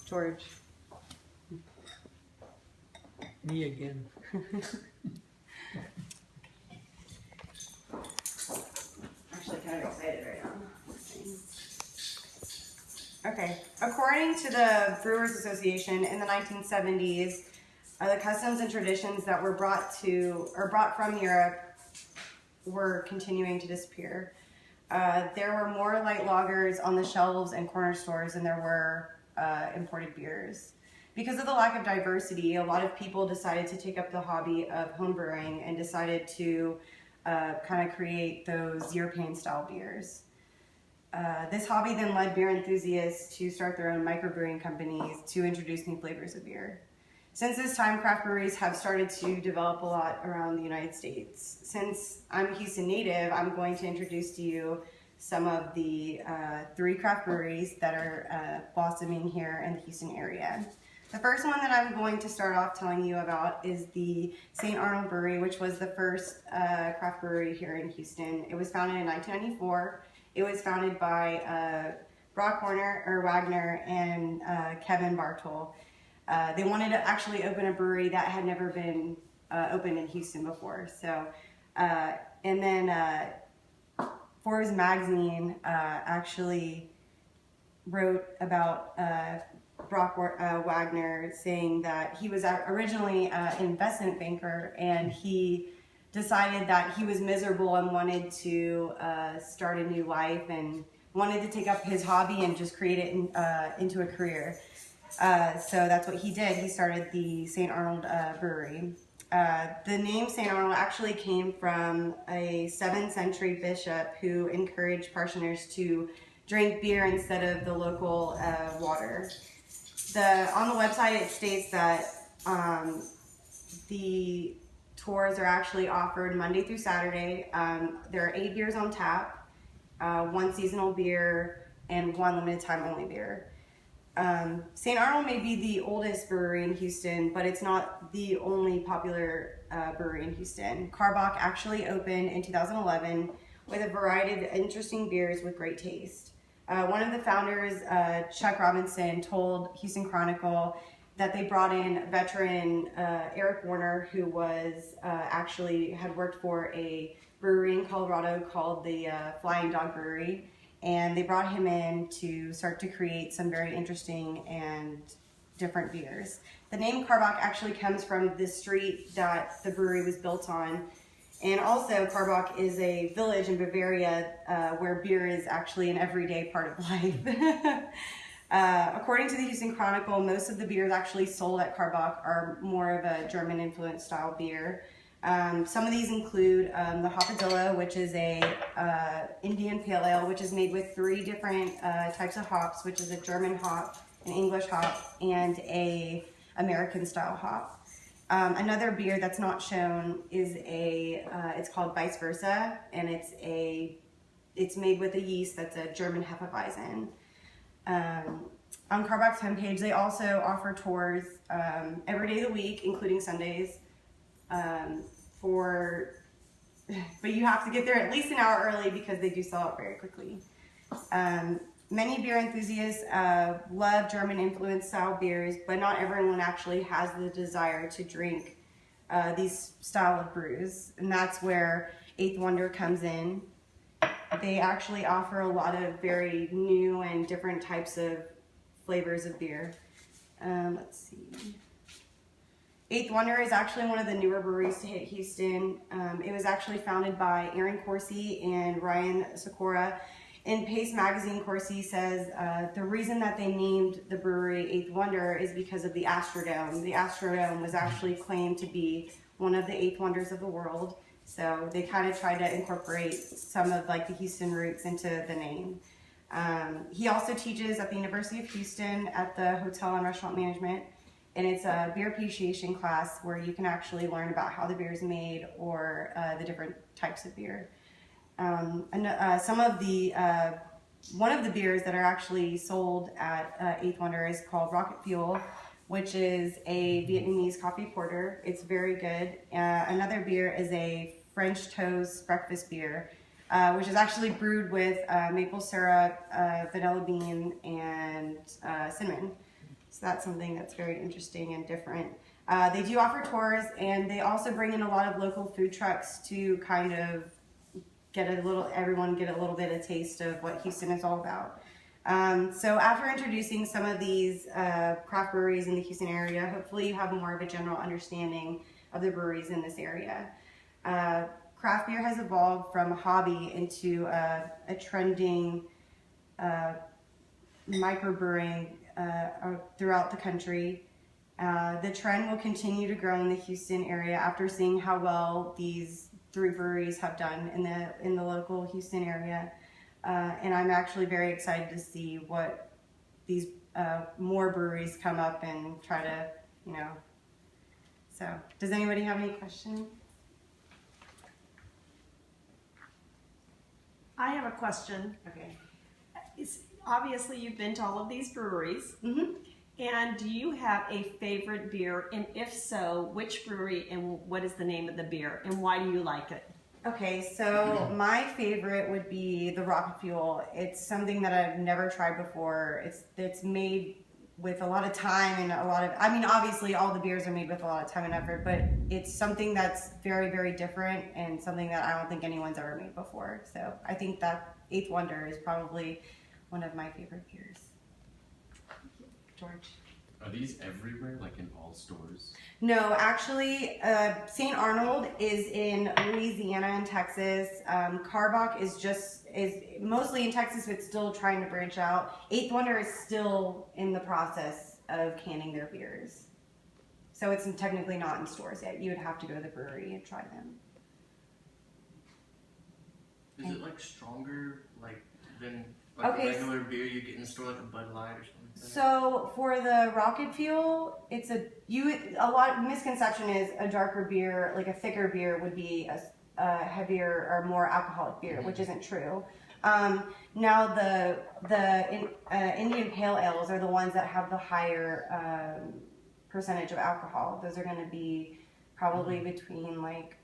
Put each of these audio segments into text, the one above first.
George. Me again. Actually kind of excited right now. Okay, according to the Brewers Association in the 1970s, the customs and traditions that were brought from Europe were continuing to disappear. There were more light lagers on the shelves and corner stores than there were imported beers. Because of the lack of diversity, a lot of people decided to take up the hobby of home brewing and decided to kind of create those European style beers. This hobby then led beer enthusiasts to start their own microbrewing companies to introduce new flavors of beer. Since this time, craft breweries have started to develop a lot around the United States. Since I'm a Houston native, I'm going to introduce to you some of the 3 craft breweries that are blossoming here in the Houston area. The first one that I'm going to start off telling you about is the St. Arnold Brewery, which was the first craft brewery here in Houston. It was founded in 1994. It was founded by Brock Wagner and Kevin Bartol. They wanted to actually open a brewery that had never been opened in Houston before. So, and then Forbes magazine actually wrote about Brock Wagner, saying that he was originally an investment banker and he decided that he was miserable and wanted to start a new life and wanted to take up his hobby and just create it into a career. So that's what he did. He started the St. Arnold Brewery. The name St. Arnold actually came from a 7th century bishop who encouraged parishioners to drink beer instead of the local water. On the website it states that the tours are actually offered Monday through Saturday. There are 8 beers on tap, 1 seasonal beer, and 1 limited time only beer. St. Arnold may be the oldest brewery in Houston, but it's not the only popular brewery in Houston. Karbach actually opened in 2011 with a variety of interesting beers with great taste. One of the founders, Chuck Robinson, told Houston Chronicle that they brought in veteran Eric Warner, who was actually had worked for a brewery in Colorado called the Flying Dog Brewery, and they brought him in to start to create some very interesting and different beers. The name Karbach actually comes from the street that the brewery was built on. And also, Karbach is a village in Bavaria where beer is actually an everyday part of life. According to the Houston Chronicle, most of the beers actually sold at Karbach are more of a German-influenced style beer. Some of these include the Hopadillo, which is a Indian Pale Ale, which is made with 3 different types of hops, which is a German hop, an English hop, and a American-style hop. Another beer that's not shown is it's called Vice Versa, and it's made with a yeast that's a German Hefeweizen. On Karbach's homepage, they also offer tours every day of the week, including Sundays, but you have to get there at least an hour early because they do sell out very quickly. Many beer enthusiasts love German-influenced style beers, but not everyone actually has the desire to drink these style of brews, and that's where Eighth Wonder comes in. They actually offer a lot of very new and different types of flavors of beer. Let's see. Eighth Wonder is actually one of the newer breweries to hit Houston. It was actually founded by Aaron Corsi and Ryan Sikora. In Pace Magazine, Corsi says the reason that they named the brewery Eighth Wonder is because of the Astrodome. The Astrodome was actually claimed to be one of the 8 wonders of the world. So they kind of tried to incorporate some of like the Houston roots into the name. He also teaches at the University of Houston at the Hotel and Restaurant Management, and it's a beer appreciation class where you can actually learn about how the beer is made or the different types of beer. One of the beers that are actually sold at Eighth Wonder is called Rocket Fuel, which is a Vietnamese coffee porter. It's very good. Another beer is a French toast breakfast beer. which is actually brewed with maple syrup, vanilla bean, and cinnamon. So that's something that's very interesting and different. They do offer tours, and they also bring in a lot of local food trucks to kind of everyone get a little bit of taste of what Houston is all about. So after introducing some of these craft breweries in the Houston area, hopefully you have more of a general understanding of the breweries in this area. Craft beer has evolved from a hobby into a trending microbrewing throughout the country. The trend will continue to grow in the Houston area after seeing how well these 3 breweries have done in the local Houston area. And I'm actually very excited to see what these more breweries come up and try to, So, does anybody have any questions? I have a question. Okay. Obviously, you've been to all of these breweries. Mm-hmm. And do you have a favorite beer? And if so, which brewery and what is the name of the beer? And why do you like it? Okay, so my favorite would be the Rocket Fuel. It's something that I've never tried before. It's made with a lot of time and obviously all the beers are made with a lot of time and effort, but it's something that's very, very different and something that I don't think anyone's ever made before. So I think that Eighth Wonder is probably one of my favorite beers. George. Are these everywhere, like in all stores? No, actually, St. Arnold is in Louisiana and Texas. Carbach is mostly in Texas, but still trying to branch out. Eighth Wonder is still in the process of canning their beers. So it's technically not in stores yet. You would have to go to the brewery and try them. Is it like stronger, than Okay, a regular beer you get in the store, like a Bud Light or something? So for the Rocket Fuel, it's a lot misconception is a darker beer, like a thicker beer, would be a heavier or more alcoholic beer, which isn't true. Now the Indian Pale Ales are the ones that have the higher percentage of alcohol. Those are going to be probably between like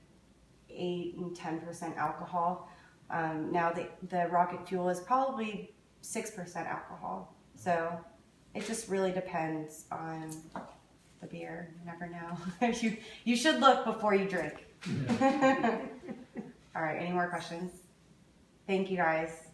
8 and 10% alcohol. Now the Rocket Fuel is probably 6% alcohol. So it just really depends on the beer. You never know. You should look before you drink. Yeah. All right, any more questions? Thank you guys.